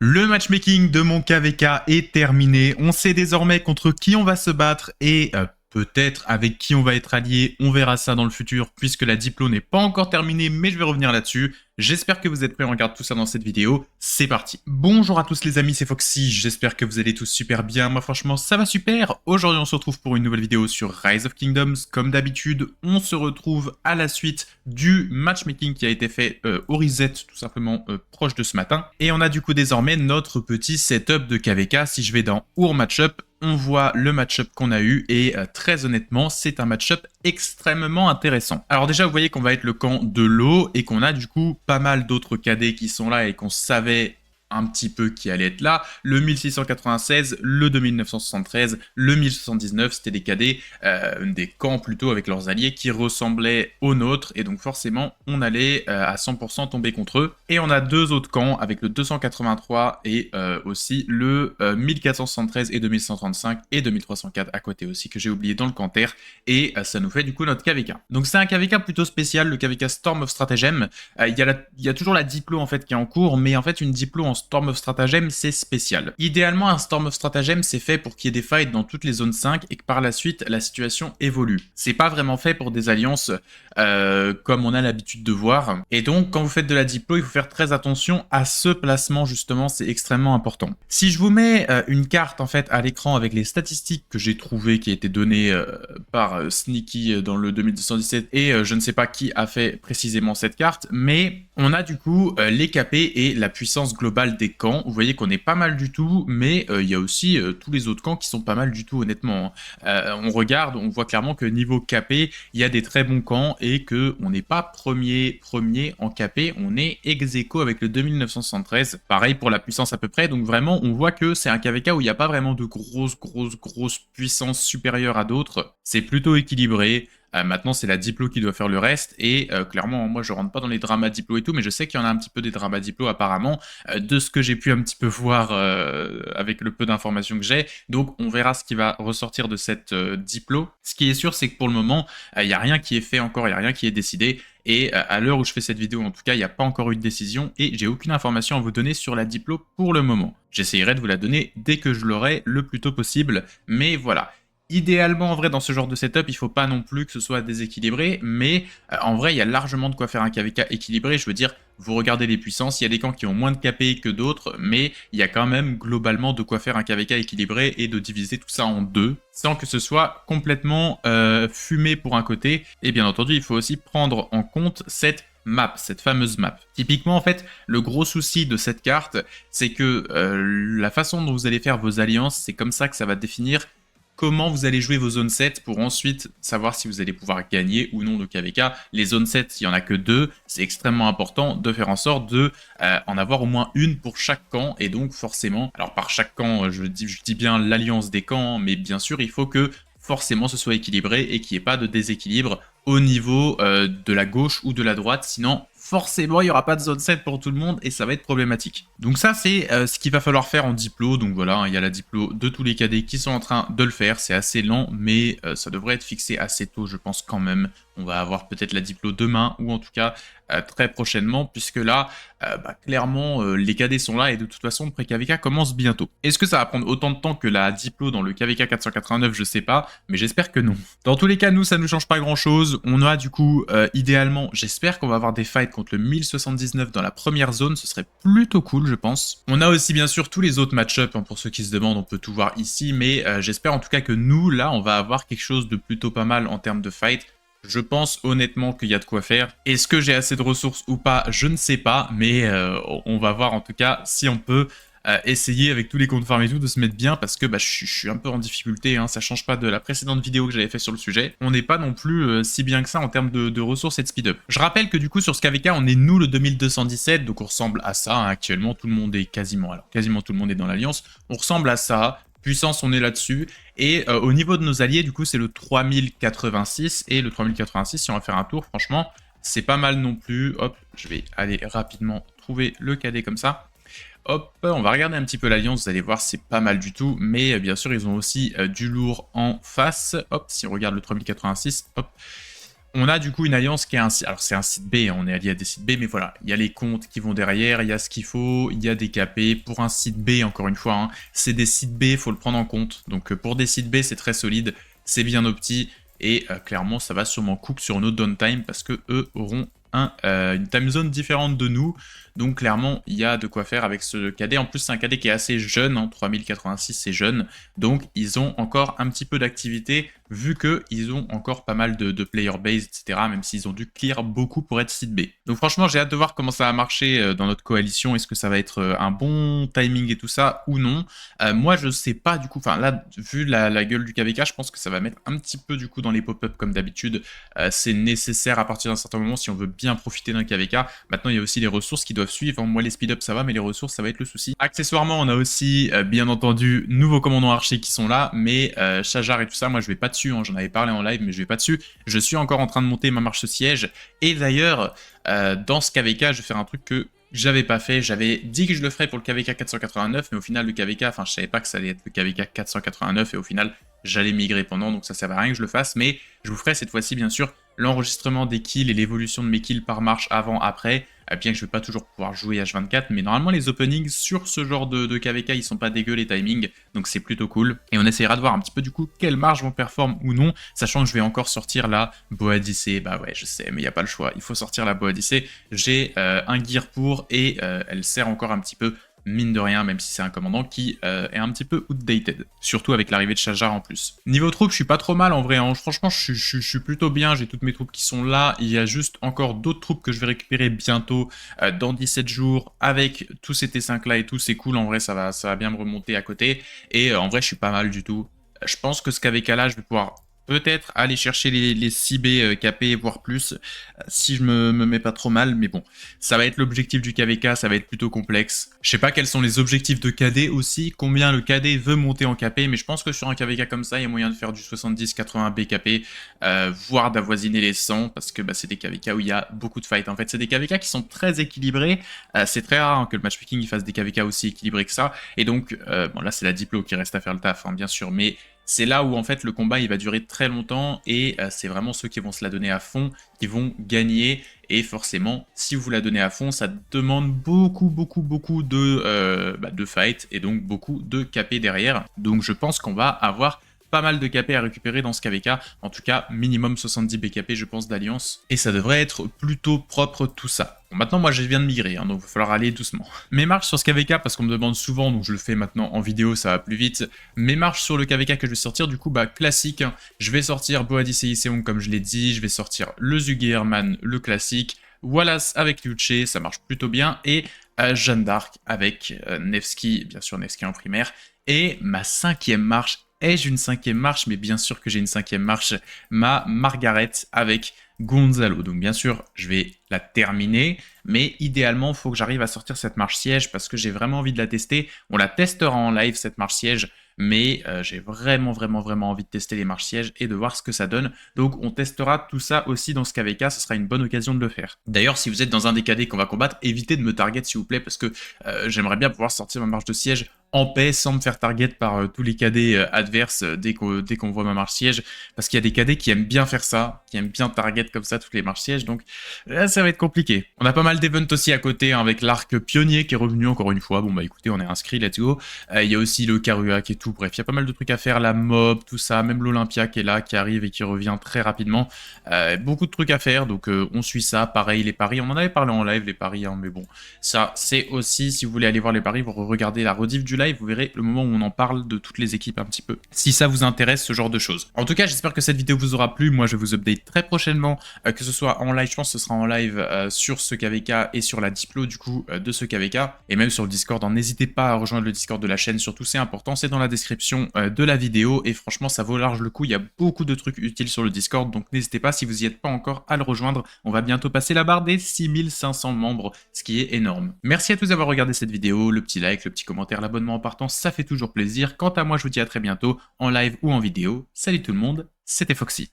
Le matchmaking de mon KVK est terminé. On sait désormais contre qui on va se battre et peut-être avec qui on va être allié. On verra ça dans le futur puisque la diplo n'est pas encore terminée, mais je vais revenir là-dessus. J'espère que vous êtes prêts, on regarde tout ça dans cette vidéo. C'est parti. Bonjour à tous les amis, c'est Foxy. J'espère que vous allez tous super bien. Moi franchement, ça va super. Aujourd'hui, on se retrouve pour une nouvelle vidéo sur Rise of Kingdoms. Comme d'habitude, on se retrouve à la suite du matchmaking qui a été fait au reset, tout simplement proche de ce matin. Et on a du coup désormais notre petit setup de KVK. Si je vais dans Our Matchup, on voit le match-up qu'on a eu et très honnêtement, c'est un match-up extrêmement intéressant. Alors déjà, vous voyez qu'on va être le camp de l'eau et qu'on a du coup pas mal d'autres cadets qui sont là et qu'on savait un petit peu qui allait être là. Le 1696, le 2973, le 1079, c'était des cadets, des camps plutôt avec leurs alliés qui ressemblaient aux nôtres et donc forcément on allait à 100% tomber contre eux. Et on a deux autres camps avec le 283 et aussi le 1473 et 2135 et 2304 à côté aussi que j'ai oublié dans le canter et ça nous fait du coup notre KVK. Donc c'est un KVK plutôt spécial, le KVK Storm of Stratagem. Il y a toujours la diplo en fait qui est en cours, mais en fait une diplo en Storm of Stratagem, c'est spécial. Idéalement, un Storm of Stratagem, c'est fait pour qu'il y ait des fights dans toutes les zones 5 et que par la suite, la situation évolue. C'est pas vraiment fait pour des alliances comme on a l'habitude de voir. Et donc, quand vous faites de la diplo, il faut faire très attention à ce placement, justement, c'est extrêmement important. Si je vous mets une carte, en fait, à l'écran avec les statistiques que j'ai trouvées, qui a été données par Sneaky dans le 2217, et je ne sais pas qui a fait précisément cette carte, mais on a du coup les KP et la puissance globale des camps. Vous voyez qu'on est pas mal du tout, mais il y a aussi tous les autres camps qui sont pas mal du tout, honnêtement. On regarde, on voit clairement que niveau KP, il y a des très bons camps et que on n'est pas premier en KP, on est ex-aequo avec le 2973. Pareil pour la puissance à peu près, donc vraiment, on voit que c'est un KVK où il n'y a pas vraiment de grosse puissance supérieure à d'autres. C'est plutôt équilibré. Maintenant, c'est la diplo qui doit faire le reste, et clairement, moi, je rentre pas dans les dramas diplo et tout, mais je sais qu'il y en a un petit peu des dramas diplo, apparemment, de ce que j'ai pu un petit peu voir avec le peu d'informations que j'ai, donc on verra ce qui va ressortir de cette diplo. Ce qui est sûr, c'est que pour le moment, il n'y a rien qui est fait encore, il n'y a rien qui est décidé, et à l'heure où je fais cette vidéo, en tout cas, il n'y a pas encore eu de décision, et j'ai aucune information à vous donner sur la diplo pour le moment. J'essayerai de vous la donner dès que je l'aurai le plus tôt possible, mais voilà. Idéalement, en vrai, dans ce genre de setup, il faut pas non plus que ce soit déséquilibré, mais en vrai, il y a largement de quoi faire un KVK équilibré. Je veux dire, vous regardez les puissances, il y a des camps qui ont moins de KP que d'autres, mais il y a quand même globalement de quoi faire un KVK équilibré et de diviser tout ça en deux, sans que ce soit complètement fumé pour un côté. Et bien entendu, il faut aussi prendre en compte cette map, cette fameuse map. Typiquement, en fait, le gros souci de cette carte, c'est que la façon dont vous allez faire vos alliances, c'est comme ça que ça va définir comment vous allez jouer vos zones 7 pour ensuite savoir si vous allez pouvoir gagner ou non le KVK. Les zones 7, il n'y en a que 2, c'est extrêmement important de faire en sorte de en avoir au moins une pour chaque camp, et donc forcément, alors par chaque camp, je dis bien l'alliance des camps, mais bien sûr, il faut que forcément ce soit équilibré et qu'il n'y ait pas de déséquilibre au niveau de la gauche ou de la droite, sinon forcément il n'y aura pas de zone 7 pour tout le monde et ça va être problématique. Donc ça c'est ce qu'il va falloir faire en diplo, donc voilà, il y a la diplo de tous les cadets qui sont en train de le faire, c'est assez lent mais ça devrait être fixé assez tôt je pense quand même. On va avoir peut-être la diplo demain ou en tout cas très prochainement, puisque là, clairement, les cadets sont là et de toute façon, le pré-KVK commence bientôt. Est-ce que ça va prendre autant de temps que la diplo dans le KVK 489? Je sais pas, mais j'espère que non. Dans tous les cas, nous, ça ne nous change pas grand-chose. On a du coup, idéalement, j'espère qu'on va avoir des fights contre le 1079 dans la première zone, ce serait plutôt cool, je pense. On a aussi, bien sûr, tous les autres match-up, hein, pour ceux qui se demandent, on peut tout voir ici, mais j'espère en tout cas que nous, là, on va avoir quelque chose de plutôt pas mal en termes de fight. Je pense honnêtement qu'il y a de quoi faire. Est-ce que j'ai assez de ressources ou pas? Je ne sais pas, mais on va voir en tout cas si on peut essayer avec tous les comptes farm et tout de se mettre bien, parce que je suis un peu en difficulté, hein, ça change pas de la précédente vidéo que j'avais fait sur le sujet. On n'est pas non plus si bien que ça en termes de ressources et de speed up. Je rappelle que du coup sur ce KVK on est nous le 2217, donc on ressemble à ça, hein, actuellement tout le monde est quasiment tout le monde est dans l'alliance, on ressemble à ça. Puissance, on est là-dessus. Et au niveau de nos alliés, du coup, c'est le 3086. Et le 3086, si on va faire un tour, franchement, c'est pas mal non plus. Hop, je vais aller rapidement trouver le cadet comme ça. Hop, on va regarder un petit peu l'alliance, vous allez voir, c'est pas mal du tout. Mais bien sûr, ils ont aussi du lourd en face. Hop, si on regarde le 3086, hop. On a du coup une alliance qui est un site, alors c'est un site B, hein, on est allié à des sites B, mais voilà, il y a les comptes qui vont derrière, il y a ce qu'il faut, il y a des KP. Pour un site B, encore une fois, hein, c'est des sites B, il faut le prendre en compte. Donc pour des sites B, c'est très solide, c'est bien opti, et clairement, ça va sûrement cook sur nos downtime, parce que eux auront une time zone différente de nous. Donc clairement, il y a de quoi faire avec ce KD. En plus, c'est un KD qui est assez jeune, hein, 3086, c'est jeune. Donc ils ont encore un petit peu d'activité, vu qu'ils ont encore pas mal de player base, etc. Même s'ils ont dû clear beaucoup pour être site B. Donc franchement, j'ai hâte de voir comment ça va marcher dans notre coalition. Est-ce que ça va être un bon timing et tout ça, ou non? Moi, je sais pas du coup. Enfin là, vu la gueule du KVK, je pense que ça va mettre un petit peu du coup dans les pop-up comme d'habitude. C'est nécessaire à partir d'un certain moment si on veut bien profiter d'un KVK. Maintenant, il y a aussi les ressources qui doivent suivre. Moi, les speed-up, ça va, mais les ressources, ça va être le souci. Accessoirement, on a aussi, bien entendu, nouveaux commandants archers qui sont là, mais Shajar et tout ça, moi, je vais pas dessus. Hein. J'en avais parlé en live, mais je vais pas dessus. Je suis encore en train de monter ma marche siège. Et d'ailleurs, dans ce KVK, je vais faire un truc que j'avais pas fait. J'avais dit que je le ferais pour le KVK 489, mais au final, le KVK, enfin, je savais pas que ça allait être le KVK 489, et au final, j'allais migrer pendant, donc ça sert à rien que je le fasse, mais je vous ferai cette fois-ci, bien sûr, l'enregistrement des kills et l'évolution de mes kills par marche avant, après, bien que je ne vais pas toujours pouvoir jouer H24, mais normalement les openings sur ce genre de KVK, ils sont pas dégueux les timings, donc c'est plutôt cool. Et on essaiera de voir un petit peu du coup quelle marge vont performe ou non, sachant que je vais encore sortir la Boadicée. Bah ouais, je sais, mais il n'y a pas le choix, il faut sortir la Boadicée. J'ai un gear pour, et elle sert encore un petit peu, mine de rien, même si c'est un commandant qui est un petit peu outdated, surtout avec l'arrivée de Shajar en plus. Niveau troupes, je suis pas trop mal en vrai, hein. Franchement je suis plutôt bien, j'ai toutes mes troupes qui sont là, il y a juste encore d'autres troupes que je vais récupérer bientôt, dans 17 jours, avec tous ces T5 là et tout, c'est cool, en vrai ça va bien me remonter à côté, et en vrai je suis pas mal du tout. Je pense que ce KVK là, je vais pouvoir peut-être aller chercher les 6B KP, voire plus, si je me mets pas trop mal, mais bon, ça va être l'objectif du KVK, ça va être plutôt complexe. Je sais pas quels sont les objectifs de KD aussi, combien le KD veut monter en KP, mais je pense que sur un KVK comme ça, il y a moyen de faire du 70-80 BKP, voire d'avoisiner les 100, parce que bah, c'est des KVK où il y a beaucoup de fights. En fait, c'est des KVK qui sont très équilibrés, c'est très rare hein, que le matchmaking il fasse des KVK aussi équilibrés que ça, et donc, bon là c'est la Diplo qui reste à faire le taf, hein, bien sûr, mais c'est là où en fait le combat il va durer très longtemps, et c'est vraiment ceux qui vont se la donner à fond qui vont gagner, et forcément si vous la donnez à fond ça demande beaucoup de fight, et donc beaucoup de KP derrière, donc je pense qu'on va avoir pas mal de KP à récupérer dans ce KVK, en tout cas minimum 70 BKP je pense d'alliance, et ça devrait être plutôt propre tout ça. Bon, maintenant moi je viens de migrer, hein, donc il va falloir aller doucement. Mes marches sur ce KVK, parce qu'on me demande souvent, donc je le fais maintenant en vidéo, ça va plus vite. Mes marches sur le KVK que je vais sortir, du coup bah classique, hein. Je vais sortir Boadicée Iseong comme je l'ai dit, je vais sortir le Zugeherman, le classique, Wallace avec Yuche, ça marche plutôt bien, et Jeanne d'Arc avec Nevsky, bien sûr Nevsky en primaire, et ma 5e marche. Ai-je une 5e marche? Mais bien sûr que j'ai une 5e marche, ma Margaret avec Gonzalo. Donc bien sûr, je vais la terminer, mais idéalement, il faut que j'arrive à sortir cette marche siège parce que j'ai vraiment envie de la tester. On la testera en live, cette marche siège, mais j'ai vraiment envie de tester les marches sièges et de voir ce que ça donne. Donc on testera tout ça aussi dans ce KVK, ce sera une bonne occasion de le faire. D'ailleurs, si vous êtes dans un des KD qu'on va combattre, évitez de me target s'il vous plaît, parce que j'aimerais bien pouvoir sortir ma marche de siège en paix sans me faire target par tous les KD adverses dès qu'on voit ma marche siège, parce qu'il y a des KD qui aiment bien faire ça, qui aiment bien target comme ça toutes les marches sièges, donc ça va être compliqué. On a pas mal d'events aussi à côté, hein, avec l'arc pionnier qui est revenu encore une fois. Bon bah écoutez, on est inscrit, let's go. Il y a aussi le Karua qui est tout, bref, il y a pas mal de trucs à faire, la mob, tout ça, même l'Olympia qui est là, qui arrive et qui revient très rapidement. Beaucoup de trucs à faire, donc on suit ça. Pareil, les paris, on en avait parlé en live, les paris, hein, mais bon, ça c'est aussi, si vous voulez aller voir les paris, vous regardez la rediff du live, vous verrez le moment où on en parle de toutes les équipes un petit peu, si ça vous intéresse ce genre de choses. En tout cas, j'espère que cette vidéo vous aura plu. Moi, je vais vous update très prochainement, que ce soit en live, je pense que ce sera en live sur ce KVK et sur la Diplo du coup de ce KVK, et même sur le Discord. N'hésitez pas à rejoindre le Discord de la chaîne, surtout c'est important, c'est dans la description de la vidéo, et franchement ça vaut large le coup, il y a beaucoup de trucs utiles sur le Discord, donc n'hésitez pas si vous n'y êtes pas encore à le rejoindre. On va bientôt passer la barre des 6500 membres, ce qui est énorme. Merci à tous d'avoir regardé cette vidéo, le petit like, le petit commentaire, l'abonnement en partant, ça fait toujours plaisir. Quant à moi, je vous dis à très bientôt, en live ou en vidéo. Salut tout le monde, c'était Foxy.